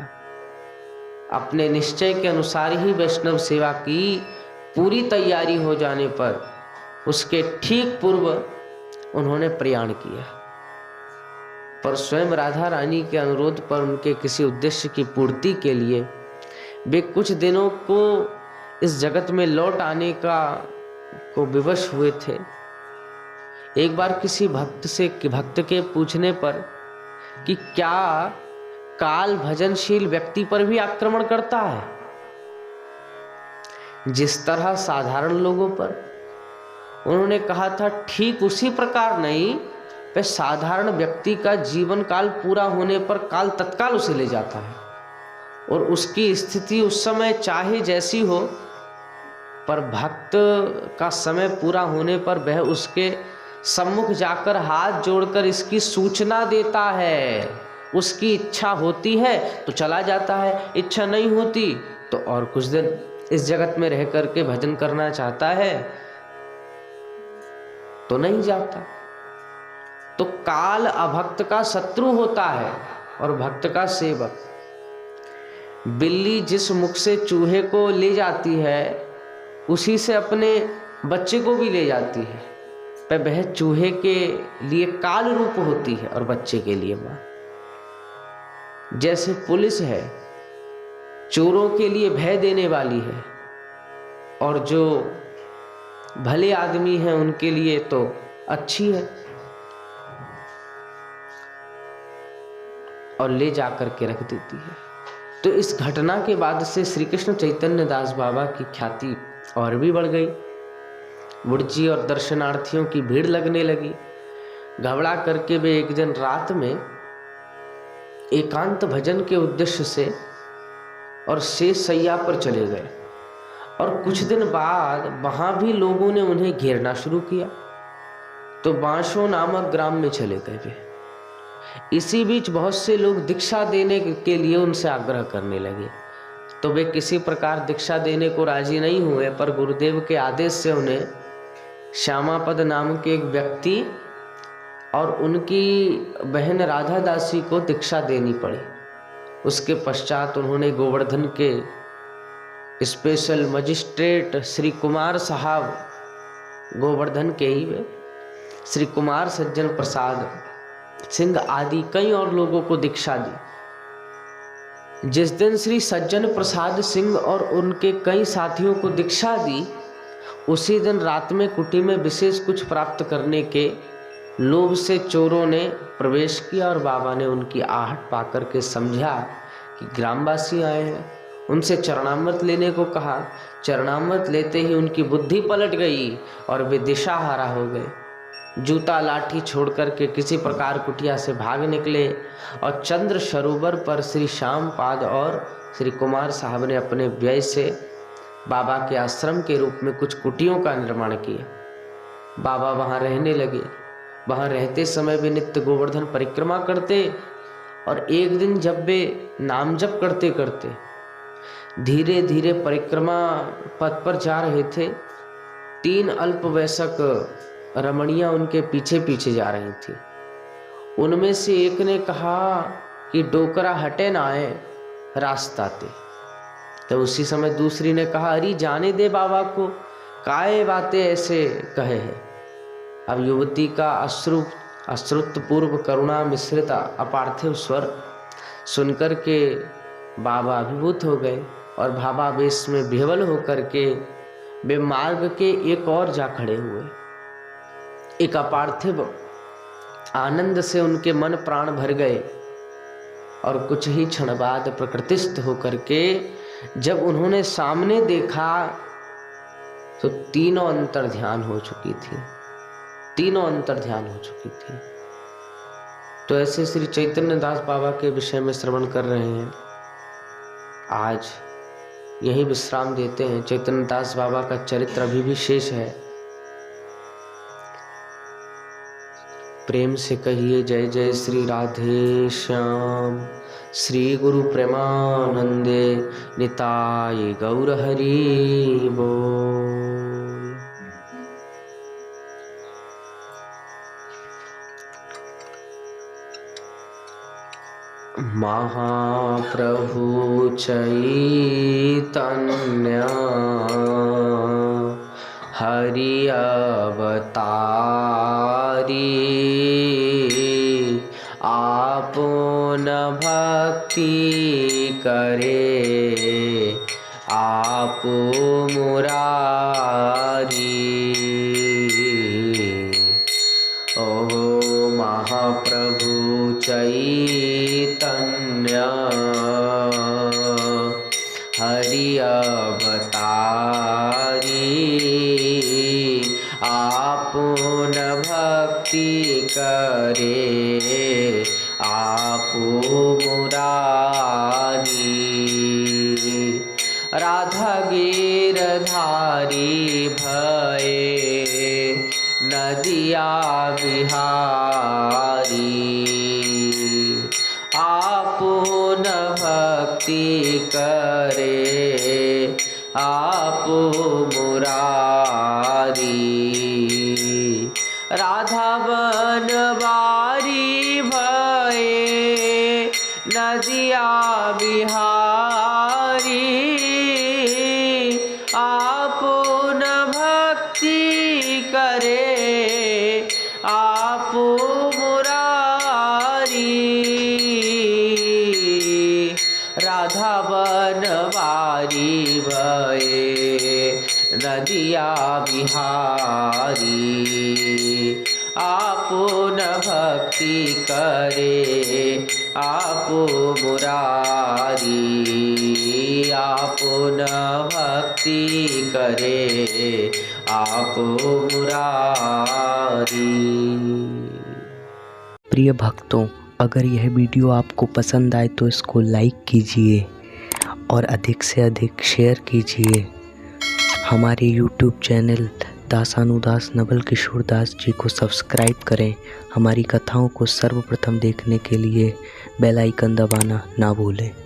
अपने निश्चय के अनुसार ही वैष्णव सेवा की पूरी तैयारी हो जाने पर उसके ठीक पूर्व उन्होंने प्रयाण किया, पर स्वयं राधा रानी के अनुरोध पर उनके किसी उद्देश्य की पूर्ति के लिए वे कुछ दिनों को इस जगत में लौट आने को विवश हुए थे। एक बार किसी भक्त के पूछने पर कि क्या काल भजनशील व्यक्ति पर भी आक्रमण करता है जिस तरह साधारण लोगों पर, उन्होंने कहा था ठीक उसी प्रकार नहीं, वह साधारण व्यक्ति का जीवन काल पूरा होने पर काल तत्काल उसे ले जाता है और उसकी स्थिति उस समय चाहे जैसी हो, पर भक्त का समय पूरा होने पर वह उसके सम्मुख जाकर हाथ जोड़कर इसकी सूचना देता है। उसकी इच्छा होती है तो चला जाता है, इच्छा नहीं होती तो और कुछ दिन इस जगत में रह करके भजन करना चाहता है तो नहीं जाता। तो काल अभक्त का शत्रु होता है और भक्त का सेवक। बिल्ली जिस मुख से चूहे को ले जाती है उसी से अपने बच्चे को भी ले जाती है, पर वह चूहे के लिए काल रूप होती है और बच्चे के लिए मां। जैसे पुलिस है चोरों के लिए भय देने वाली है और जो भले आदमी हैं उनके लिए तो अच्छी है और ले जाकर के रख देती है। तो इस घटना के बाद से श्री कृष्ण चैतन्य दास बाबा की ख्याति और भी बढ़ गई। बुढ़जी और दर्शनार्थियों की भीड़ लगने लगी। घबरा करके वे एक दिन रात में एकांत भजन के उद्देश्य से और शेष शैया पर चले गए और कुछ दिन बाद वहां भी लोगों ने उन्हें घेरना शुरू किया, तो बांशो नामक ग्राम में चले गए वे। इसी बीच बहुत से लोग दीक्षा देने के लिए उनसे आग्रह करने लगे, तो वे किसी प्रकार दीक्षा देने को राजी नहीं हुए, पर गुरुदेव के आदेश से उन्हें श्यामापद नाम के एक व्यक्ति और उनकी बहन राधा दासी को दीक्षा देनी पड़ी। उसके पश्चात उन्होंने गोवर्धन के स्पेशल मजिस्ट्रेट श्री कुमार साहब, गोवर्धन के ही वे श्री कुमार सज्जन प्रसाद सिंह आदि कई और लोगों को दीक्षा दी। जिस दिन श्री सज्जन प्रसाद सिंह और उनके कई साथियों को दीक्षा दी, उसी दिन रात में कुटी में विशेष कुछ प्राप्त करने के लोभ से चोरों ने प्रवेश किया और बाबा ने उनकी आहट पाकर के समझा कि ग्रामवासी आए हैं, उनसे चरणामृत लेने को कहा। चरणामृत लेते ही उनकी बुद्धि पलट गई और वे दिशाहारा हो गए। जूता लाठी छोड़ करके किसी प्रकार कुटिया से भाग निकले और चंद्र सरोवर पर श्री श्यामपाद और श्री कुमार साहब ने अपने व्यय से बाबा के आश्रम के रूप में कुछ कुटियों का निर्माण किया। बाबा वहाँ रहने लगे। वहाँ रहते समय वे नित्य गोवर्धन परिक्रमा करते और एक दिन जब वे नाम जप करते करते धीरे धीरे परिक्रमा पथ पर जा रहे थे, 3 अल्पवयस्क रमणियां उनके पीछे पीछे जा रही थी। उनमें से एक ने कहा कि डोकरा हटे ना आए रास्ता ते। तो उसी समय दूसरी ने कहा, अरे जाने दे बाबा को, काहे बातें ऐसे कहे हैं। अब युवती का अश्रुतपूर्व करुणा मिश्रित अपार्थिव स्वर सुनकर के बाबा अभिभूत हो गए और भावावेश में विह्वल होकर के वे मार्ग के एक और जा खड़े हुए। एक अपार्थिव आनंद से उनके मन प्राण भर गए और कुछ ही क्षण बाद प्रकृतिस्थ होकर के जब उन्होंने सामने देखा तो तीनों अंतर ध्यान हो चुकी थी। तो ऐसे श्री चैतन्य दास बाबा के विषय में श्रवण कर रहे हैं। आज यही विश्राम देते हैं। चैतन्य दास बाबा का चरित्र अभी भी शेष है। प्रेम से कहिए जय जय श्री राधे श्याम। श्री गुरु प्रेमानंदे निताय गौर हरि बोल। महाप्रभु चैतन्य हरि अवतारी आपुन भक्ति करे आपो मुरारी। ओ महाप्रभु चैतन्य हरि अवतारी आपुन भक्ति करे आपो मुरारी। राधा गिरधारी भये नदिया बिहारी आपुन भक्ति करे आपो मुरारी। राधा बनवारी भये नदिया बिहारी आपुन भक्ति करे आपो मुरारी। राधा बनवारी भये नदिया बिहारी आपुन भक्ति करे आपो मुरारी। आपुन भक्ति करे आपो मुरारी। प्रिय भक्तों, अगर यह वीडियो आपको पसंद आए तो इसको लाइक कीजिए और अधिक से अधिक शेयर कीजिए। हमारे YouTube चैनल दासानुदास नवल किशोर दास जी को सब्सक्राइब करें। हमारी कथाओं को सर्वप्रथम देखने के लिए बेल आइकन दबाना ना भूलें।